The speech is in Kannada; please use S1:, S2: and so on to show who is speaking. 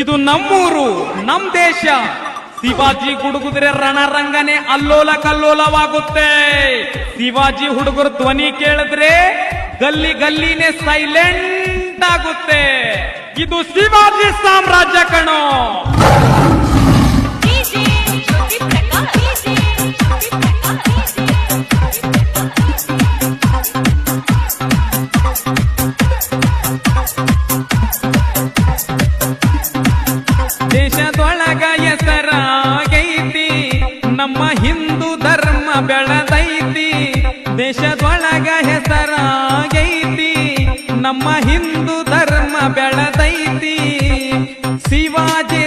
S1: ಇದು ನಮ್ಮೂರು, ನಮ್ ದೇಶ. ಶಿವಾಜಿ ಹುಡುಗಿದ್ರೆ ರಣರಂಗನೆ ಅಲ್ಲೋಲ ಕಲ್ಲೋಲವಾಗುತ್ತೆ. ಶಿವಾಜಿ ಹುಡುಗರು ಧ್ವನಿ ಕೇಳಿದ್ರೆ ಗಲ್ಲಿ ಗಲ್ಲಿನೇ ಸೈಲೆಂಟ್ ಆಗುತ್ತೆ. ಇದು ಶಿವಾಜಿ ಸಾಮ್ರಾಜ್ಯ ಕಣೋ. ದೇಶದೊಳಗ ಹೆಸರಾಗೈತಿ, ನಮ್ಮ ಹಿಂದೂ ಧರ್ಮ ಬೆಳೆದೈತಿ. ದೇಶದೊಳಗ ಹೆಸರಾಗೈತಿ, ನಮ್ಮ ಹಿಂದೂ ಧರ್ಮ ಬೆಳೆದೈತಿ. ಶಿವಾಜಿ